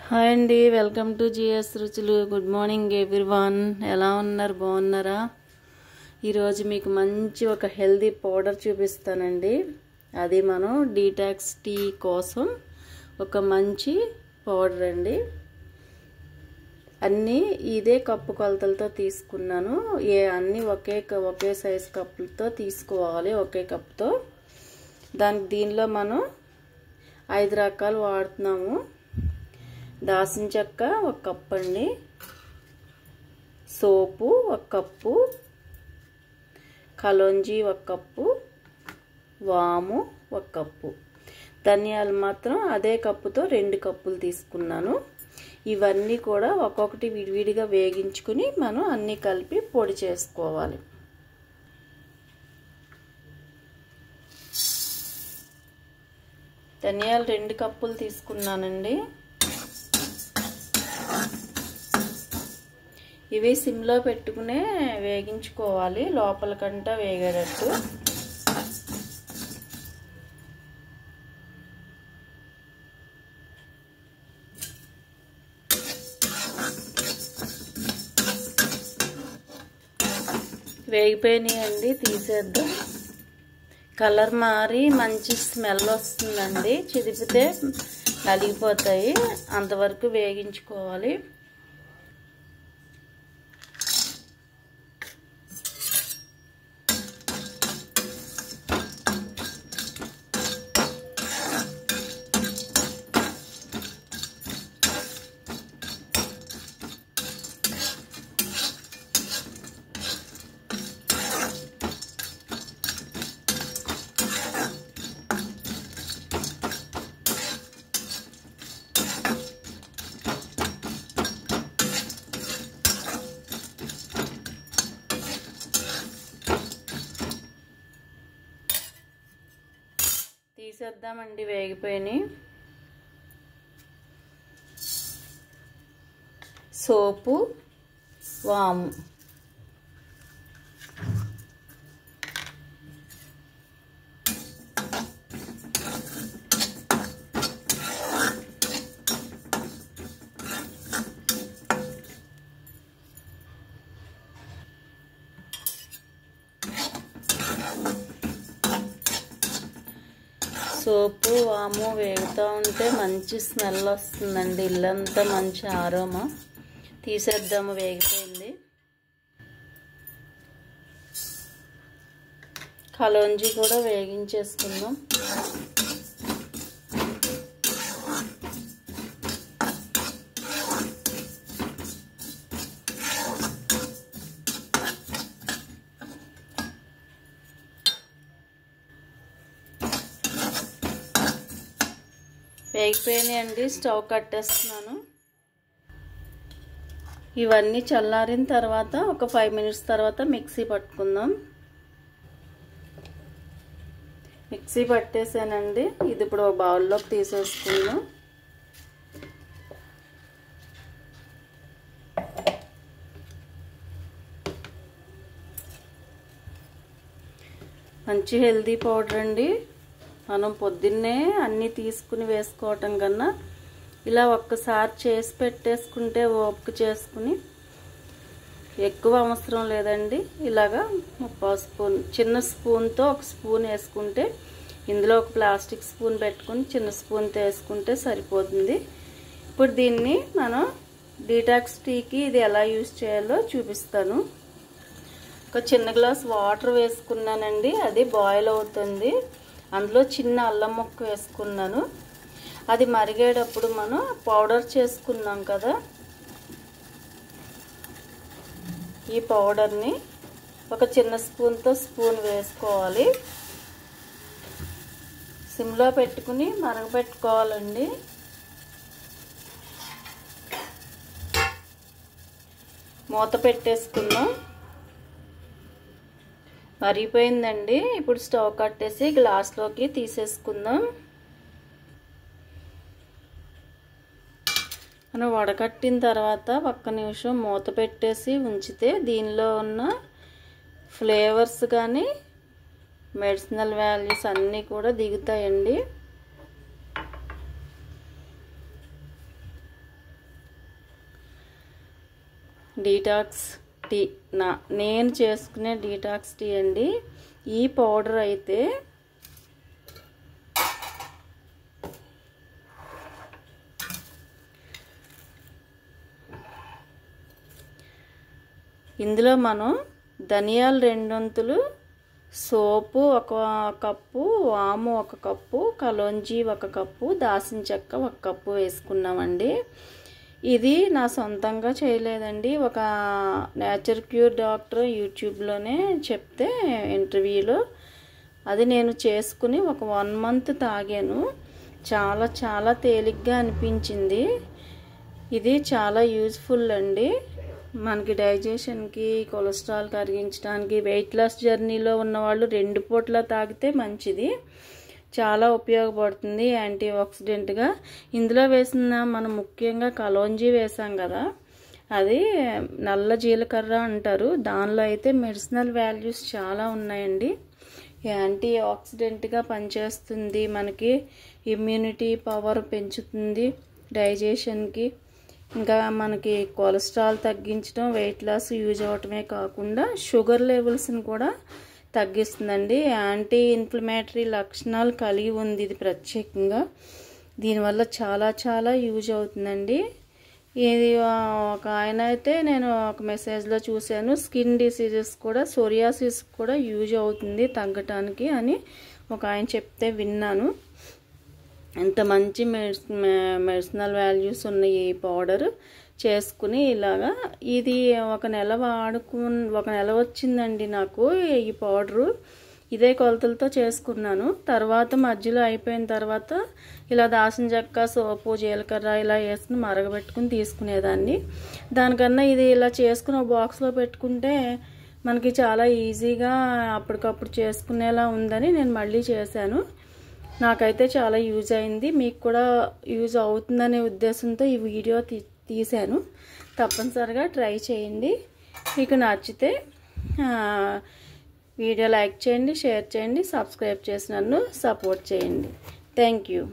Hi అండి, welcome to GS రుచులు. Good morning everyone. ఎలా ఉన్నారు? బాగున్నారా? ఈరోజు మీకు మంచి ఒక హెల్దీ పౌడర్ చూపిస్తానండి. అది మనం డీటాక్స్ టీ కోసం ఒక మంచి పౌడర్ అండి. అన్నీ ఇదే కప్పు కొలతలతో తీసుకున్నాను. అన్నీ ఒకే సైజ్ కప్పులతో తీసుకోవాలి, ఒకే కప్పుతో. దీనిలో మనం 5 రకాలు వాడుతున్నాము. దాల్చిన చెక్క 1 కప్పు అండి, సోపు 1 కప్పు, కలోంజీ 1 కప్పు, వాము 1 కప్పు, ధనియాలు మాత్రం అదే కప్పుతో 2 కప్పులు తీసుకున్నాను. ఇవన్నీ కూడా ఒక్కొక్కటి విడివిడిగా వేగించుకుని మనం అన్నీ కలిపి పొడి చేసుకోవాలి. ధనియాలు 2 కప్పులు తీసుకున్నానండి. ఇవి సిమ్లో పెట్టుకునే వేగించుకోవాలి, లోపలకంట వేగేటట్టు. వేగిపోయినాయండి, తీసేద్దాం. కలర్ మారి మంచి స్మెల్ వస్తుందండి, చిదిపితే నలిగిపోతాయి. అంతవరకు వేగించుకోవాలి. తీసేద్దామండి, వేగిపోయినాయి. సోపు, వాము, సోపు వాము వేగుతూ ఉంటే మంచి స్మెల్ వస్తుందండి, ఇల్లంతా మంచి ఆరోమా. తీసేద్దాము, వేగిపోయింది. కలోంజీ కూడా వేగించేసుకుందాం. వేగిపోయినాయండి, స్టవ్ కట్టేస్తున్నాను. ఇవన్నీ చల్లారిన తర్వాత ఒక 5 మినిట్స్ తర్వాత మిక్సీ పట్టుకుందాం. మిక్సీ పట్టేసానండి. ఇది ఇప్పుడు ఒక బౌల్లోకి తీసేసుకుందాం. మంచి హెల్దీ పౌడర్ అండి. మనం పొద్దున్నే అన్నీ తీసుకుని వేసుకోవటం కన్నా ఇలా ఒక్కసారి చేసి పెట్టేసుకుంటే, ఓపిక చేసుకుని, ఎక్కువ అవసరం లేదండి. ఇలాగా 1/4 స్పూన్, చిన్న స్పూన్తో 1 స్పూన్ వేసుకుంటే, ఇందులో ఒక ప్లాస్టిక్ స్పూన్ పెట్టుకుని చిన్న స్పూన్తో వేసుకుంటే సరిపోతుంది. ఇప్పుడు దీన్ని మనం డీటాక్స్ టీకి ఇది ఎలా యూజ్ చేయాలో చూపిస్తాను. ఒక చిన్న గ్లాస్ వాటర్ వేసుకున్నానండి, అది బాయిల్ అవుతుంది. అందులో చిన్న అల్లం ముక్క వేసుకున్నాను. అది మరిగేటప్పుడు మనం పౌడర్ చేసుకున్నాం కదా, ఈ పౌడర్ని ఒక చిన్న స్పూన్తో స్పూన్ వేసుకోవాలి. సిమ్లో పెట్టుకుని మరగపెట్టుకోవాలండి. మూత పెట్టేసుకుందాం. మరిగిపోయిందండి. ఇప్పుడు స్టవ్ కట్టేసి గ్లాస్లోకి తీసేసుకుందాం. మనం వడకట్టిన తర్వాత 1 నిమిషం మూత పెట్టేసి ఉంచితే దీనిలో ఉన్న ఫ్లేవర్స్ కానీ మెడిసినల్ వాల్యూస్ అన్నీ కూడా దిగుతాయండి. డీటాక్స్ టీ నేను చేసుకునే డీటాక్స్ టీ అండి. ఈ పౌడర్ అయితే ఇందులో మనం ధనియాలు 2 వంతులు, సోపు 1 కప్పు, వాము 1 కప్పు, కలోంజీ 1 కప్పు, దాల్చిన చెక్క 1 కప్పు వేసుకున్నామండి. ఇది నా సొంతంగా చేయలేదండి. ఒక నేచర్ క్యూర్ డాక్టర్ యూట్యూబ్లోనే చెప్తే ఇంటర్వ్యూలో అది నేను చేసుకుని ఒక 1 మంత్ తాగాను. చాలా చాలా తేలిగ్గా అనిపించింది. ఇది చాలా యూజ్ఫుల్ అండి. మనకి డైజెషన్కి, కొలెస్ట్రాల్ కరిగించడానికి, వెయిట్ లాస్ జర్నీలో ఉన్నవాళ్ళు 2 పూట్ల తాగితే మంచిది. చాలా ఉపయోగపడుతుంది యాంటీ ఆక్సిడెంట్గా. ఇందులో వేసిన మనం ముఖ్యంగా కలోంజీ వేసాం కదా, అది నల్ల జీలకర్ర అంటారు. దానిలో అయితే మెడిసినల్ వాల్యూస్ చాలా ఉన్నాయండి. యాంటీ ఆక్సిడెంట్గా పనిచేస్తుంది, మనకి ఇమ్యూనిటీ పవర్ పెంచుతుంది, డైజెషన్కి, ఇంకా మనకి కొలెస్ట్రాల్ తగ్గించడం, వెయిట్ లాస్ యూజ్ అవటమే కాకుండా షుగర్ లెవెల్స్ని కూడా తగ్గిస్తుందండి. యాంటీ ఇన్ఫ్లమేటరీ లక్షణాలు కలిగి ఉంది ఇది ప్రత్యేకంగా. దీనివల్ల చాలా చాలా యూజ్ అవుతుందండి. ఇది ఒక ఆయన అయితే నేను ఒక మెసేజ్లో చూశాను, స్కిన్ డిసీజెస్ కూడా, సోరియాసిస్ కూడా యూజ్ అవుతుంది తగ్గటానికి అని ఒక ఆయన చెప్తే విన్నాను. ఎంత మంచి మెడిసినల్ వాల్యూస్ ఉన్న ఈ పౌడర్ చేసుకుని ఇలాగా ఇది 1 నెల ఒక నెల వచ్చిందండి నాకు ఈ పౌడరు. ఇదే కొలతలతో చేసుకున్నాను. తర్వాత మధ్యలో అయిపోయిన తర్వాత ఇలా దాల్చిన చెక్క, సోపు, జీలకర్ర ఇలా వేసుకుని మరగబెట్టుకుని తీసుకునేదాన్ని. దానికన్నా ఇది ఇలా చేసుకుని ఒక బాక్స్లో పెట్టుకుంటే మనకి చాలా ఈజీగా అప్పటికప్పుడు చేసుకునేలా ఉందని నేను మళ్ళీ చేశాను. నాకైతే చాలా యూజ్ అయింది. మీకు కూడా యూజ్ అవుతుందనే ఉద్దేశంతో ఈ వీడియో తీశాను. తప్పనిసరిగా ట్రై చేయండి. మీకు నచ్చితే వీడియో లైక్ చేయండి, షేర్ చేయండి, సబ్స్క్రైబ్ చేసి నన్ను సపోర్ట్ చేయండి. Thank you.